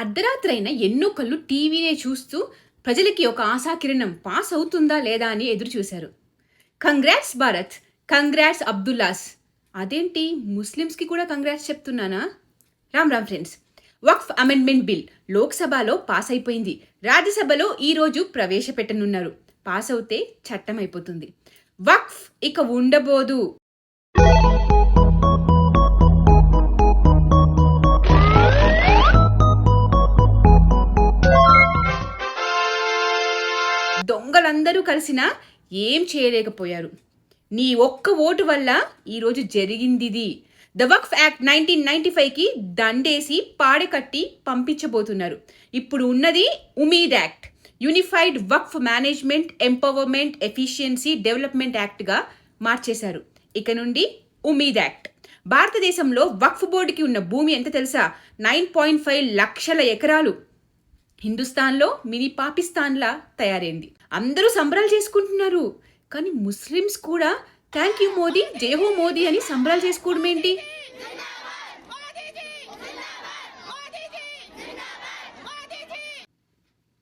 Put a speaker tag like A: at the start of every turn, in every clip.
A: అర్ధరాత్రైన ఎన్నో కళ్ళు టీవీనే చూస్తూ ప్రజలకి ఒక ఆశాకిరణం పాస్ అవుతుందా లేదా అని ఎదురు చూశారు. Congrats Bharat, congrats Abdullahs. అదేంటి ముస్లిమ్స్కి కూడా కంగ్రాట్స్ చెప్తున్నానా? Ram Ram friends. Waqf amendment bill లోక్సభలో పాస్ అయిపోయింది. రాజ్యసభలో ఈరోజు ప్రవేశపెట్టనున్నారు. పాస్ అవుతే చట్టం అయిపోతుంది. వక్ఫ్ ఇక ఉండబోదు. దొంగలందరూ కలిసినా ఏం చేయలేకపోయారు. నీ ఒక్క ఓటు వల్ల ఈరోజు జరిగిందిది. The Waqf act 1995కి దండేసి పాడెకట్టి పంపించబోతున్నారు. ఇప్పుడు ఉన్నది ఉమీద్ యాక్ట్, యూనిఫైడ్ వక్ఫ్ మేనేజ్మెంట్ ఎంపవర్మెంట్ ఎఫిషియన్సీ డెవలప్మెంట్ యాక్ట్గా మార్చేశారు. ఇక నుండి ఉమీద్ యాక్ట్. భారతదేశంలో వక్ఫ్ బోర్డుకి ఉన్న భూమి ఎంత తెలుసా? 9.5 లక్షల ఎకరాలు. హిందుస్థాన్లో మినీ పాకిస్తాన్లా తయారైంది. అందరూ సంబరాలు చేసుకుంటున్నారు. కానీ ముస్లిమ్స్ కూడా థ్యాంక్ యూ మోదీ, జై హో మోదీ అని సంబరాలు చేసుకోవడం ఏంటి?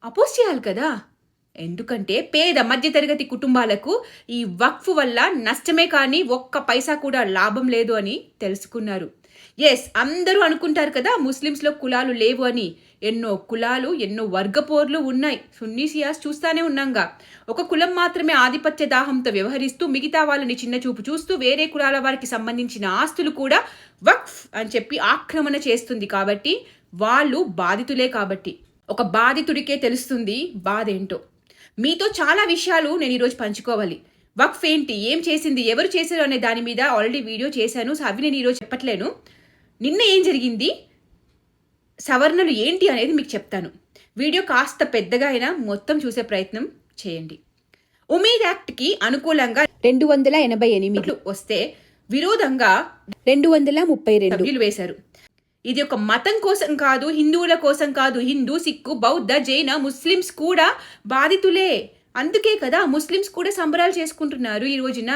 A: అపోజ్ చేయాలి కదా. ఎందుకంటే పేద మధ్యతరగతి కుటుంబాలకు ఈ వక్ఫ్ వల్ల నష్టమే కానీ ఒక్క పైసా కూడా లాభం లేదు అని తెలుసుకున్నారు. ఎస్, అందరూ అనుకుంటారు కదా ముస్లిమ్స్లో కులాలు లేవు అని. ఎన్నో కులాలు, ఎన్నో వర్గపోర్లు ఉన్నాయి. సున్నీ సియాస్ చూస్తానే ఉన్నాంగా. ఒక కులం మాత్రమే ఆధిపత్య దాహంతో వ్యవహరిస్తూ మిగతా వాళ్ళని చిన్న చూపు చూస్తూ వేరే కులాల వారికి సంబంధించిన ఆస్తులు కూడా వక్ఫ్ అని చెప్పి ఆక్రమణ చేస్తుంది. కాబట్టి వాళ్ళు బాధితులే. కాబట్టి ఒక బాధితుడికే తెలుస్తుంది బాధ ఏంటో. మీతో చాలా విషయాలు నేను ఈరోజు పంచుకోవాలి. వక్ఫ్ ఏంటి, ఏం చేసింది, ఎవరు చేశారు అనే దాని మీద ఆల్రెడీ వీడియో చేశాను. సో అవి నేను ఈరోజు చెప్పట్లేను. నిన్న ఏం జరిగింది, సవరణలు ఏంటి అనేది మీకు చెప్తాను. వీడియో కాస్త పెద్దగా అయినా మొత్తం చూసే ప్రయత్నం చేయండి. ఉమీద్ యాక్ట్కి అనుకూలంగా 288 వస్తే విరోధంగా 232 సభ్యులు వేశారు. ఇది ఒక మతం కోసం కాదు, హిందువుల కోసం కాదు. హిందూ, సిక్కు, బౌద్ధ, జైన, ముస్లిమ్స్ కూడా బాధితులే. అందుకే కదా ముస్లిమ్స్ కూడా సంబరాలు చేసుకుంటున్నారు ఈ రోజున.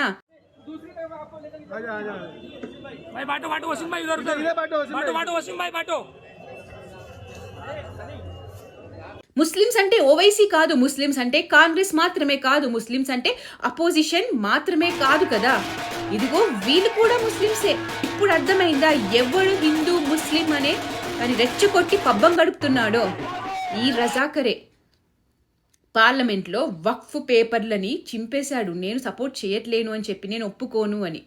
A: ముస్లిమ్స్ అంటే ఓవైసీ కాదు, ముస్లిమ్స్ అంటే కాంగ్రెస్ మాత్రమే కాదు, ముస్లిమ్స్ అంటే అపోజిషన్ మాత్రమే కాదు కదా. ఇదిగో వీళ్ళు కూడా ముస్లిమ్సే. ఇప్పుడు అర్థమైందా ఎవడు హిందూ ముస్లిం అనే అని రెచ్చగొట్టి పబ్బం గడుపుతున్నాడో? ఈ రజాకరే పార్లమెంట్లో వక్ఫ్ పేపర్లని చింపేశాడు. నేను సపోర్ట్ చేయట్లేను అని చెప్పి, నేను ఒప్పుకోను అని.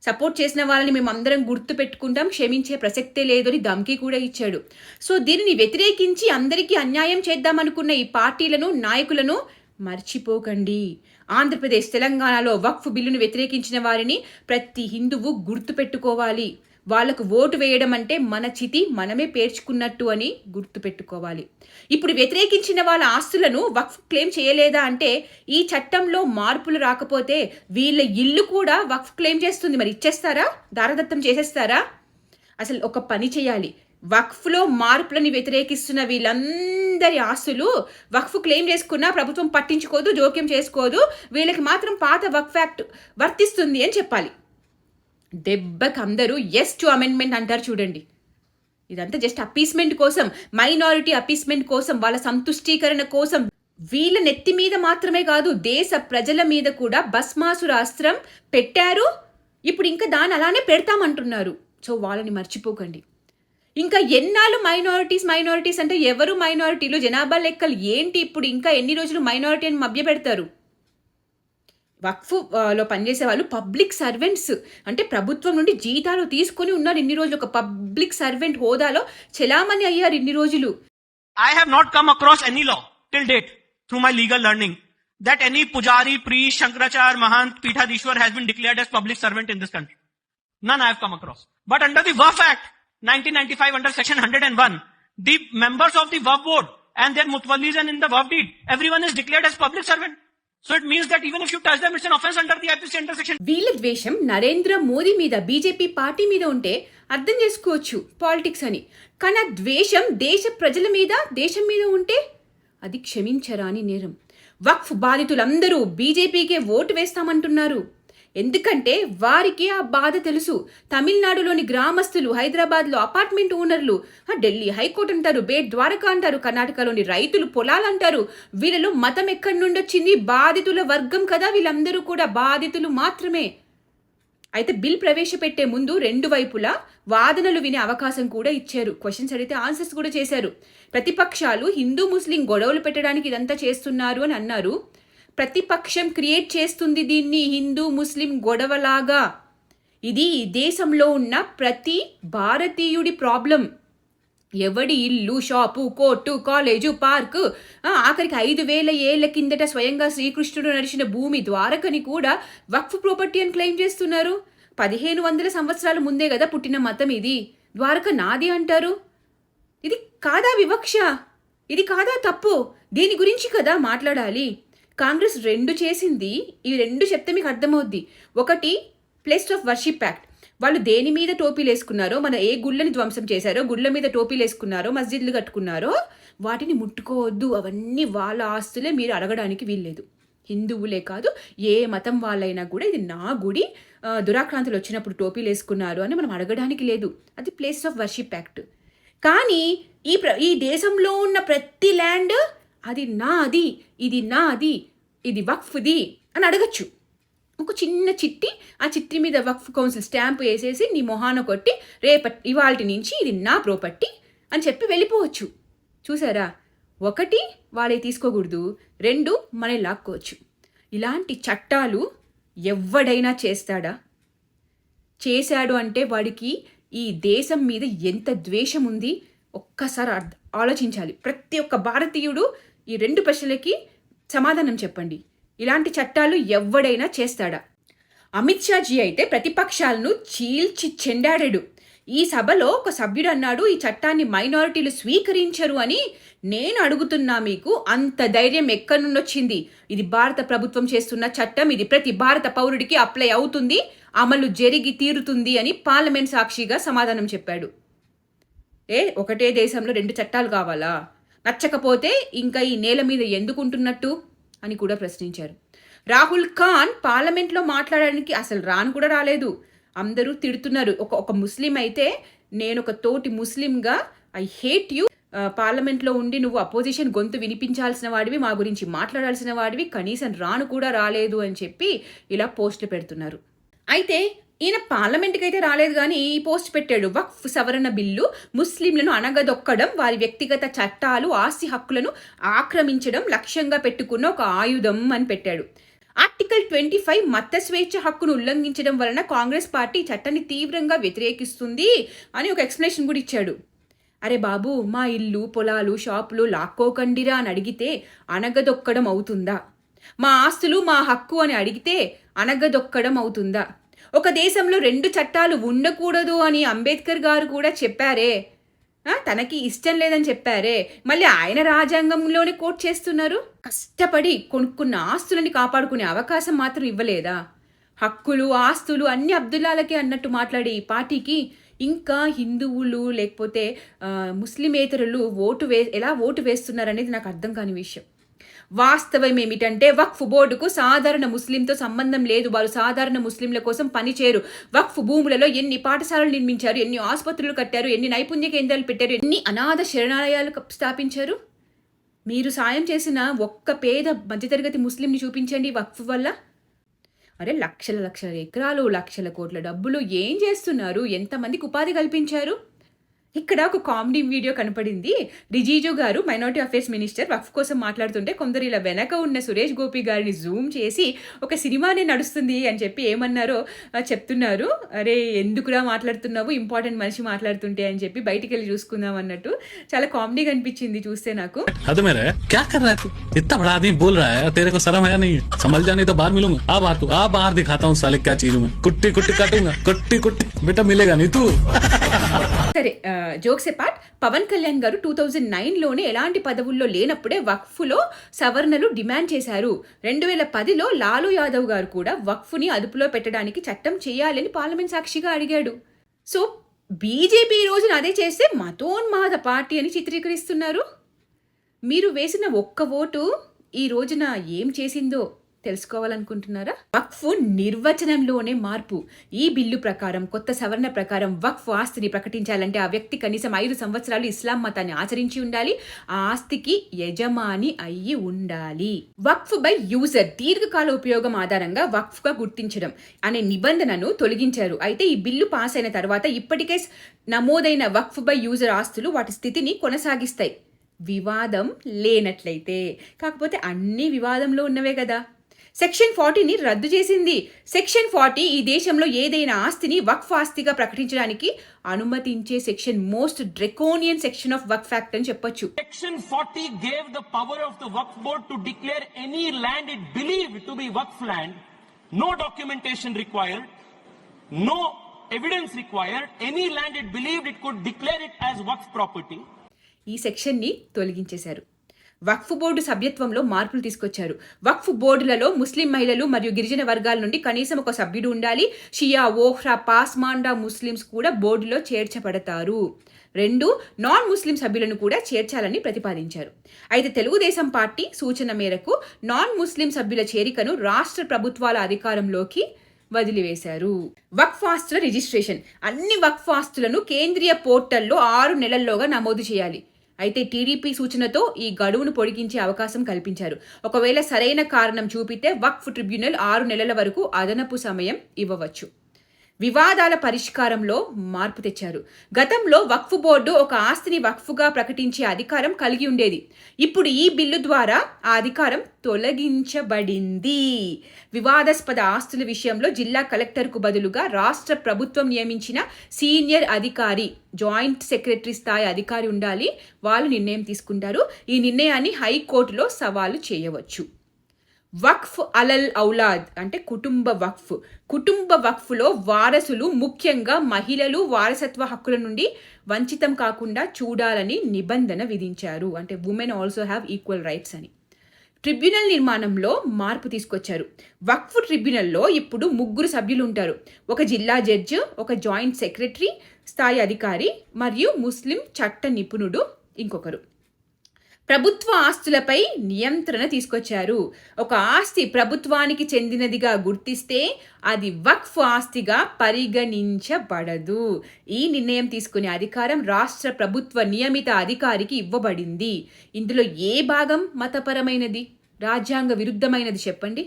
A: సపోర్ట్ చేసిన వాళ్ళని మేము అందరం గుర్తు పెట్టుకుంటాం, క్షమించే ప్రసక్తే లేదు అని ధమ్కీ కూడా ఇచ్చాడు. సో దీనిని వ్యతిరేకించి అందరికీ అన్యాయం చేద్దామనుకున్న ఈ పార్టీలను, నాయకులను మర్చిపోకండి. ఆంధ్రప్రదేశ్, తెలంగాణలో వక్ఫ్ బిల్లును వ్యతిరేకించిన వారిని ప్రతి హిందువు గుర్తు పెట్టుకోవాలి. వాళ్లకు ఓటు వేయడం అంటే మన చితి మనమే పేర్చుకున్నట్టు అని గుర్తు పెట్టుకోవాలి. ఇప్పుడు వ్యతిరేకించిన వాళ్ళ ఆస్తులను వక్ఫ్ క్లెయిమ్ చేయలేదా అంటే ఈ చట్టంలో మార్పులు రాకపోతే వీళ్ళ ఇల్లు కూడా వక్ఫ్ క్లెయిమ్ చేస్తుంది. మరి ఇచ్చేస్తారా? దారదత్తం చేసేస్తారా? అసలు ఒక పని చేయాలి. వక్ఫ్లో మార్పులను వ్యతిరేకిస్తున్న వీళ్ళందరి ఆస్తులు వక్ఫ్ క్లెయిమ్ చేసుకున్నా ప్రభుత్వం పట్టించుకోదు, జోక్యం చేసుకోదు. వీళ్ళకి మాత్రం పాత వక్ఫ్ యాక్ట్ వర్తిస్తుంది అని చెప్పాలి. దెబ్బకి అందరూ ఎస్ టు అమెండ్మెంట్ అంటారు చూడండి. ఇదంతా జస్ట్ అపీస్మెంట్ కోసం, మైనారిటీ అపీస్మెంట్ కోసం, వాళ్ళ సంతుష్టీకరణ కోసం. వీళ్ళ నెత్తి మీద మాత్రమే కాదు దేశ ప్రజల మీద కూడా భస్మాసుర అస్త్రం పెట్టారు. ఇప్పుడు ఇంకా దాన్ని అలానే పెడతామంటున్నారు. సో వాళ్ళని మర్చిపోకండి. ఇంకా ఎన్నాళ్ళు మైనారిటీస్ అంటే ఎవరు మైనారిటీలు, జనాభా లెక్కలు ఏంటి? ఇప్పుడు ఇంకా ఎన్ని రోజులు మైనారిటీ అని మభ్య పెడతారు? వక్ఫ్లో పనిచేసే వాళ్ళు పబ్లిక్ సర్వెంట్స్, అంటే ప్రభుత్వం నుండి జీతాలు తీసుకుని ఉన్నారు ఇన్ని రోజులు. ఒక పబ్లిక్ సర్వెంట్ హోదాలో చెలామణి అయ్యారు ఇన్ని రోజులు.
B: I have not come across any law till date through my legal learning that any pujari, priest, Shankaracharya, Mahant, Peethadishwar has been declared as public servant in this country. None I have come across. But under the Waqf Act 1995, under section 101, the members of the Waqf board and their mutawallis and in the Waqf deed, everyone is declared as public servant. So it means that even if you touch them, it's an offense under the IPC intersection.
A: వీళ్ళ ద్వేషం నరేంద్ర మోదీ మీద, BJP party మీద ఉంటే అర్థం చేసుకోవచ్చు politics అని. కానీ ఆ ద్వేషం దేశ ప్రజల మీద, దేశం మీద ఉంటే అది క్షమించరాని నేరం. వక్ఫ్ బాధితులందరూ బీజేపీకే ఓటు వేస్తామంటున్నారు. ఎందుకంటే వారికి ఆ బాధ తెలుసు. తమిళనాడులోని గ్రామస్తులు, హైదరాబాద్లో అపార్ట్మెంట్ ఓనర్లు, ఢిల్లీ హైకోర్టు అంటారు, బేట్ ద్వారకా అంటారు, కర్ణాటకలోని రైతులు పొలాలు అంటారు. వీళ్ళలో మతం ఎక్కడి నుండి వచ్చింది? బాధితుల వర్గం కదా, వీళ్ళందరూ కూడా బాధితులు మాత్రమే. అయితే బిల్ ప్రవేశపెట్టే ముందు రెండు వైపులా వాదనలు వినే అవకాశం కూడా ఇచ్చారు. క్వశ్చన్స్ అడిగితే ఆన్సర్స్ కూడా చేశారు. ప్రతిపక్షాలు హిందూ ముస్లిం గొడవలు పెట్టడానికి ఇదంతా చేస్తున్నారు అని అన్నారు. ప్రతిపక్షం క్రియేట్ చేస్తుంది దీన్ని హిందూ ముస్లిం గొడవలాగా. ఇది ఈ దేశంలో ఉన్న ప్రతి భారతీయుడి ప్రాబ్లం. ఎవడి ఇల్లు, షాపు, కోర్టు, కాలేజు, పార్కు, ఆఖరికి 5,000 ఏళ్ల కిందట స్వయంగా శ్రీకృష్ణుడు నడిచిన భూమి ద్వారకని కూడా వక్ఫ్ ప్రాపర్టీ అని క్లెయిమ్ చేస్తున్నారు. 1500 సంవత్సరాల ముందే కదా పుట్టిన మతం ఇది. ద్వారక నాది అంటారు. ఇది కాదా వివక్ష? ఇది కాదా తప్పు? దీని గురించి కదా మాట్లాడాలి. కాంగ్రెస్ 2 చేసింది. ఈ 2 చెప్తే మీకు అర్థమవుద్ది. ఒకటి ప్లేస్ ఆఫ్ వర్షిప్ యాక్ట్. వాళ్ళు దేని మీద టోపీలు వేసుకున్నారో, మన ఏ గుళ్ళని ధ్వంసం చేశారో, గుళ్ళ మీద టోపీలు వేసుకున్నారో, మస్జిద్లు కట్టుకున్నారో వాటిని ముట్టుకోవద్దు. అవన్నీ వాళ్ళ ఆస్తులే, మీరు అడగడానికి వీల్లేదు. హిందువులే కాదు, ఏ మతం వాళ్ళైనా కూడా ఇది నా గుడి, దురాక్రాంతులు వచ్చినప్పుడు టోపీలు వేసుకున్నారు అని మనం అడగడానికి లేదు. అది ప్లేస్ ఆఫ్ వర్షిప్ యాక్ట్. కానీ ఈ దేశంలో ఉన్న ప్రతి ల్యాండ్ అది నాది, ఇది నాది, ఇది వక్ఫ్ది అని అడగచ్చు. ఒక చిన్న చిట్టి, ఆ చిట్టి మీద వక్ఫ్ కౌన్సిల్ స్టాంపు వేసేసి నీ మొహాన కొట్టి ఇవాల్టి నుంచి ఇది నా ప్రాపర్టీ అని చెప్పి వెళ్ళిపోవచ్చు. చూసారా? 1 వాళ్ళే తీసుకోకూడదు, 2 మనల్ని లాక్కోవచ్చు. ఇలాంటి చట్టాలు ఎవడైనా చేస్తాడా? చేశాడు అంటే వాడికి ఈ దేశం మీద ఎంత ద్వేషం ఉంది ఒక్కసారి ఆలోచించాలి. ప్రతి ఒక్క భారతీయుడు ఈ 2 ప్రశ్నలకి సమాధానం చెప్పండి. ఇలాంటి చట్టాలు ఎవడైనా చేస్తాడా? అమిత్ షాజీ అయితే ప్రతిపక్షాలను చీల్చి చెండాడాడు. ఈ సభలో ఒక సభ్యుడు అన్నాడు, ఈ చట్టాన్ని మైనారిటీలు స్వీకరించరు అని. నేను అడుగుతున్నా, మీకు అంత ధైర్యం ఎక్కడి నుండి వచ్చింది? ఇది భారత ప్రభుత్వం చేస్తున్న చట్టం, ఇది ప్రతి భారత పౌరుడికి అప్లై అవుతుంది, అమలు జరిగి తీరుతుంది అని పార్లమెంట్ సాక్షిగా సమాధానం చెప్పాడు. ఒకటే దేశంలో 2 చట్టాలు కావాలా? నచ్చకపోతే ఇంకా ఈ నేల మీద ఎందుకుంటున్నట్టు అని కూడా ప్రశ్నించారు. రాహుల్ ఖాన్ పార్లమెంట్లో మాట్లాడడానికి అసలు రాను కూడా రాలేదు. అందరూ తిడుతున్నారు. ఒక ముస్లిం అయితే, నేను ఒక తోటి ముస్లింగా ఐ హేట్ యూ, పార్లమెంట్లో ఉండి నువ్వు అపోజిషన్ గొంతు వినిపించాల్సిన వాడివి, మా గురించి మాట్లాడాల్సిన వాడివి, కనీసం రాను కూడా రాలేదు అని చెప్పి ఇలా పోస్టులు పెడుతున్నారు. అయితే ఈయన పార్లమెంట్కి అయితే రాలేదు, కానీ ఈ పోస్ట్ పెట్టాడు. వక్ఫ్ సవరణ బిల్లు ముస్లింలను అణగదొక్కడం, వారి వ్యక్తిగత చట్టాలు, ఆస్తి హక్కులను ఆక్రమించడం లక్ష్యంగా పెట్టుకున్న ఒక ఆయుధం అని పెట్టాడు. ఆర్టికల్ 25 మత స్వేచ్ఛ హక్కును ఉల్లంఘించడం వలన కాంగ్రెస్ పార్టీ చట్టాన్ని తీవ్రంగా వ్యతిరేకిస్తుంది అని ఒక ఎక్స్ప్లెనేషన్ కూడా ఇచ్చాడు. అరే బాబు, మా ఇల్లు, పొలాలు, షాపులు లాక్కోకండిరా అని అడిగితే అణగదొక్కడం అవుతుందా? మా ఆస్తులు మా హక్కు అని అడిగితే అణగదొక్కడం అవుతుందా? ఒక దేశంలో 2 చట్టాలు ఉండకూడదు అని అంబేద్కర్ గారు కూడా చెప్పారే. తనకి ఇష్టం లేదని చెప్పారే, మళ్ళీ ఆయన రాజ్యాంగంలోనే కోట్ చేస్తున్నారు. కష్టపడి కొనుక్కున్న ఆస్తులని కాపాడుకునే అవకాశం మాత్రం ఇవ్వలేదా? హక్కులు, ఆస్తులు అన్ని అబ్దుల్లాలకే అన్నట్టు మాట్లాడే ఈ పార్టీకి ఇంకా హిందువులు లేకపోతే ముస్లిమేతరులు ఎలా ఓటు వేస్తున్నారనేది నాకు అర్థం కాని విషయం. వాస్తవం ఏమిటంటే వక్ఫ్ బోర్డుకు సాధారణ ముస్లింతో సంబంధం లేదు. వారు సాధారణ ముస్లింల కోసం పనిచేయరు. వక్ఫ్ భూములలో ఎన్ని పాఠశాలలు నిర్మించారు, ఎన్ని ఆసుపత్రులు కట్టారు, ఎన్ని నైపుణ్య కేంద్రాలు పెట్టారు, ఎన్ని అనాథ శరణాలయాలు స్థాపించారు. మీరు సాయం చేసిన ఒక్క పేద మధ్యతరగతి ముస్లింని చూపించండి వక్ఫ్ వల్ల. అరే లక్షల ఎకరాలు, లక్షల కోట్ల డబ్బులు ఏం చేస్తున్నారు? ఎంతమందికి ఉపాధి కల్పించారు? ఇక్కడ ఒక కామెడీ వీడియో కనపడింది. రిజిజు గారు మైనారిటీ అఫేర్స్ మినిస్టర్ వక్ఫ్ కోసం మాట్లాడుతుంటే కొందరు ఇలా వెనక ఉన్న సురేష్ గోపి గారిని జూమ్ చేసి ఒక సినిమానే నడుస్తుంది అని చెప్పి ఏమన్నారో చెప్తున్నారు. అరే ఎందుకురా మాట్లాడుతున్నావు, ఇంపార్టెంట్ మనిషి మాట్లాడుతుంటే అని చెప్పి బయటికి వెళ్ళి చూసుకుందాం అన్నట్టు చాలా కామెడీగా అనిపించింది చూస్తే నాకు. సరే, జోక్స్ పార్ట్. పవన్ కళ్యాణ్ గారు 2009లోనే ఎలాంటి పదవుల్లో లేనప్పుడే వక్ఫ్లో సవరణలు డిమాండ్ చేశారు. 2010లో లాలూ యాదవ్ గారు కూడా వక్ఫ్ని అదుపులో పెట్టడానికి చట్టం చేయాలని పార్లమెంట్ సాక్షిగా అడిగాడు. సో బీజేపీ ఈ రోజున అదే చేస్తే మతోన్మాద పార్టీ అని చిత్రీకరిస్తున్నారు. మీరు వేసిన ఒక్క ఓటు ఈ రోజున ఏం చేసిందో తెలుసుకోవాలనుకుంటున్నారా? వక్ఫ్ నిర్వచనంలోనే మార్పు. ఈ బిల్లు ప్రకారం, కొత్త సవరణ ప్రకారం వక్ఫ్ ఆస్తిని ప్రకటించాలంటే ఆ వ్యక్తి కనీసం 5 సంవత్సరాలు ఇస్లాం మతాన్ని ఆచరించి ఉండాలి. ఆ ఆస్తికి యజమాని అయ్యి ఉండాలి. వక్ఫ్ బై యూజర్, దీర్ఘకాల ఉపయోగం ఆధారంగా వక్ఫ్గా గుర్తించడం అనే నిబంధనను తొలగించారు. అయితే ఈ బిల్లు పాస్ అయిన తర్వాత ఇప్పటికే నమోదైన వక్ఫ్ బై యూజర్ ఆస్తులు వాటి స్థితిని కొనసాగిస్తాయి, వివాదం లేనట్లయితే. కాకపోతే అన్ని వివాదంలో ఉన్నవే కదా. సెక్షన్ 40ని రద్దు చేసింది. సెక్షన్ 40 ఈ దేశంలో ఏదైనా ఆస్తిని వక్ఫ్ ఆస్తిగా ప్రకటించడానికి అనుమతించే section. Most draconian section of Waqf act అని చెప్పొచ్చు.
C: Section 40 gave the power of the Waqf Board to declare any land it believed to be Waqf land. No documentation required, no evidence required. Any land it believed, it could declare it as Waqf property.
A: ఈ సెక్షన్ని తొలగించేశారు. వక్ఫ్ board సభ్యత్వంలో మార్పులు తీసుకొచ్చారు. వక్ఫ్ బోర్డులలో ముస్లిం మహిళలు మరియు గిరిజన వర్గాల నుండి కనీసం ఒక సభ్యుడు ఉండాలి. షియా, ఓహ్రా, పాస్మాండా ముస్లిమ్స్ కూడా బోర్డులో చేర్చబడతారు. 2 నాన్ ముస్లిం సభ్యులను కూడా చేర్చాలని ప్రతిపాదించారు. అయితే తెలుగుదేశం పార్టీ సూచన మేరకు నాన్ ముస్లిం సభ్యుల చేరికను రాష్ట్ర ప్రభుత్వాల అధికారంలోకి వదిలివేశారు. వక్ఫ్ ఆస్తుల రిజిస్ట్రేషన్. అన్ని వక్ఫ్ ఆస్తులను కేంద్రీయ పోర్టల్లో 6 నెలల్లోగా నమోదు చేయాలి. అయితే టీడీపీ సూచనతో ఈ గడువును పొడిగించే అవకాశం కల్పించారు. ఒకవేళ సరైన కారణం చూపితే వక్ఫ్ ట్రిబ్యునల్ 6 నెలల వరకు అదనపు సమయం ఇవ్వవచ్చు. వివాదాల పరిష్కారంలో మార్పు తెచ్చారు. గతంలో వక్ఫ్ బోర్డు ఒక ఆస్తిని వక్ఫ్గా ప్రకటించే అధికారం కలిగి ఉండేది. ఇప్పుడు ఈ బిల్లు ద్వారా ఆ అధికారం తొలగించబడింది. వివాదాస్పద ఆస్తుల విషయంలో జిల్లా కలెక్టర్కు బదులుగా రాష్ట్ర ప్రభుత్వం నియమించిన సీనియర్ అధికారి, జాయింట్ సెక్రటరీ స్థాయి అధికారి ఉండాలి. వాళ్ళు నిర్ణయం తీసుకుంటారు. ఈ నిర్ణయాన్ని హైకోర్టులో సవాలు చేయవచ్చు. వక్ఫ్ అలల్ ఔలాద్ అంటే కుటుంబ వక్ఫ్. కుటుంబ వక్ఫ్లో వారసులు, ముఖ్యంగా మహిళలు వారసత్వ హక్కుల నుండి వంచితం కాకుండా చూడాలని నిబంధన విధించారు. అంటే women also have equal rights అని. ట్రిబ్యునల్ నిర్మాణంలో మార్పు తీసుకొచ్చారు. వక్ఫ్ ట్రిబ్యునల్లో ఇప్పుడు 3 సభ్యులు ఉంటారు. ఒక జిల్లా జడ్జి, ఒక జాయింట్ సెక్రటరీ స్థాయి అధికారి మరియు ముస్లిం చట్ట నిపుణుడు ఇంకొకరు. ప్రభుత్వ ఆస్తులపై నియంత్రణ తీసుకొచ్చారు. ఒక ఆస్తి ప్రభుత్వానికి చెందినదిగా గుర్తిస్తే అది వక్ఫ్ ఆస్తిగా పరిగణించబడదు. ఈ నిర్ణయం తీసుకునే అధికారం రాష్ట్ర ప్రభుత్వ నియమిత అధికారికి ఇవ్వబడింది. ఇందులో ఏ భాగం మతపరమైనది, రాజ్యాంగ విరుద్ధమైనది చెప్పండి?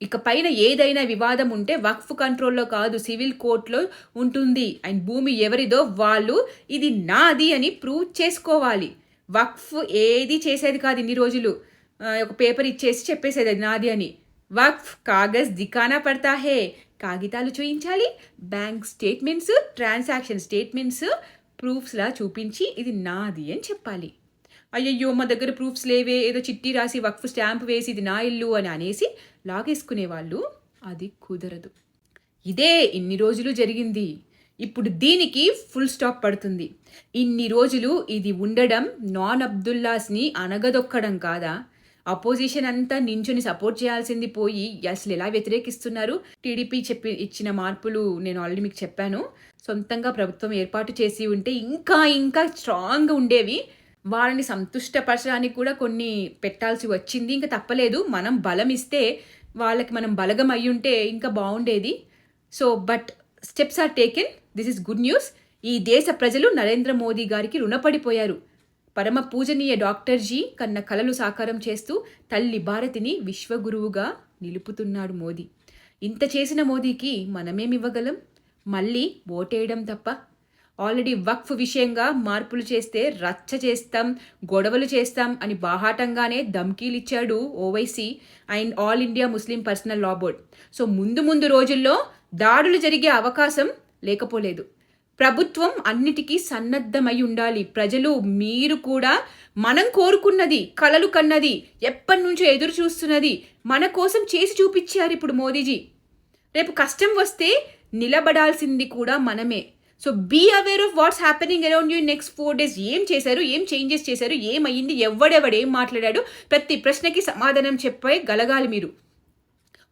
A: ఇక పైన ఏదైనా వివాదం ఉంటే వక్ఫ్ కంట్రోల్లో కాదు, సివిల్ కోర్టులో ఉంటుంది. అండ్ భూమి ఎవరిదో వాళ్ళు ఇది నాది అని ప్రూవ్ చేసుకోవాలి. వక్ఫ్ ఏది చేసేది కాదు ఇన్ని రోజులు. ఒక పేపర్ ఇచ్చేసి చెప్పేసేది అది నాది అని. వక్ఫ్ కాగజ్ దికానా పడతా హే, కాగితాలు చూయించాలి, బ్యాంక్ స్టేట్మెంట్స్, ట్రాన్సాక్షన్ స్టేట్మెంట్స్ ప్రూఫ్స్లా చూపించి ఇది నాది అని చెప్పాలి. అయ్యయ్యో మా దగ్గర ప్రూఫ్స్ లేవే, ఏదో చిట్టి రాసి వక్ఫ్ స్టాంప్ వేసి ఇది నా ఇల్లు అని అనేసి లాగేసుకునే వాళ్ళు, అది కుదరదు. ఇదే ఇన్ని రోజులు జరిగింది. ఇప్పుడు దీనికి ఫుల్ స్టాప్ పడుతుంది. ఇన్ని రోజులు ఇది ఉండడం నాన్ అబ్దుల్లాస్ని అనగదొక్కడం కాదా? అపోజిషన్ అంతా నించుని సపోర్ట్ చేయాల్సింది పోయి అసలు ఎలా వ్యతిరేకిస్తున్నారు? టీడీపీ ఇచ్చిన మార్పులు నేను ఆల్రెడీ మీకు చెప్పాను. సొంతంగా ప్రభుత్వం ఏర్పాటు చేసి ఉంటే ఇంకా స్ట్రాంగ్గా ఉండేవి. వాళ్ళని సంతుష్టపరచడానికి కూడా కొన్ని పెట్టాల్సి వచ్చింది. ఇంకా తప్పలేదు. మనం బలం ఇస్తే వాళ్ళకి మనం బలగం అయ్యి ఉంటే ఇంకా బాగుండేది. So but steps are taken. This is good news. ఈ దేశ ప్రజలు నరేంద్ర మోదీ గారికి రుణపడిపోయారు. పరమ పూజనీయ డాక్టర్జీ కన్న కలలు సాకారం చేస్తూ తల్లి భారతిని విశ్వగురువుగా నిలుపుతున్నాడు మోదీ. ఇంత చేసిన మోదీకి మనమేమివ్వగలం? మళ్ళీ ఓటేయడం తప్ప. ఆల్రెడీ వక్ఫ్ విషయంగా మార్పులు చేస్తే రచ్చ చేస్తాం, గొడవలు చేస్తాం అని బాహాటంగానే ధమ్కీలిచ్చాడు Owaisi and all India Muslim personal law board. So ముందు రోజుల్లో దాడులు జరిగే అవకాశం లేకపోలేదు. ప్రభుత్వం అన్నిటికీ సన్నద్ధమై ఉండాలి. ప్రజలు, మీరు కూడా మనం కోరుకున్నది, కలలు కన్నది, ఎప్పటి నుంచో ఎదురు చూస్తున్నది మన కోసం చేసి చూపించారు ఇప్పుడు మోదీజీ. రేపు కష్టం వస్తే నిలబడాల్సింది కూడా మనమే. So be aware of what's happening around you in next 4 days. ఏం చేశారు, ఏం చేంజెస్ చేశారు, ఏమయ్యింది, ఎవడేం మాట్లాడాడు, ప్రతి ప్రశ్నకి సమాధానం చెప్పే గలగాలి మీరు.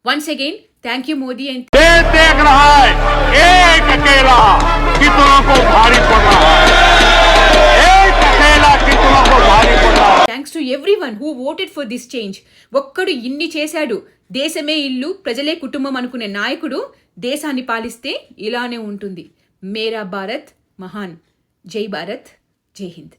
A: Once again thank you Modi. And
D: देख रहा है एक अकेला कितनों को भारी पड़ रहा है, एक अकेला कितनों को भारी पड़ रहा है.
A: Thanks to everyone who voted for this change. ఒక్కడు ఇన్ని చేశాడు, దేశమే ఇల్లు ప్రజలే కుటుంబం అనుకునే నాయకుడు దేశాన్ని పాలిస్తే ఇలానే ఉంటుంది. మేరా భారత్ మహాన్. జై భారత్, జై హింద్.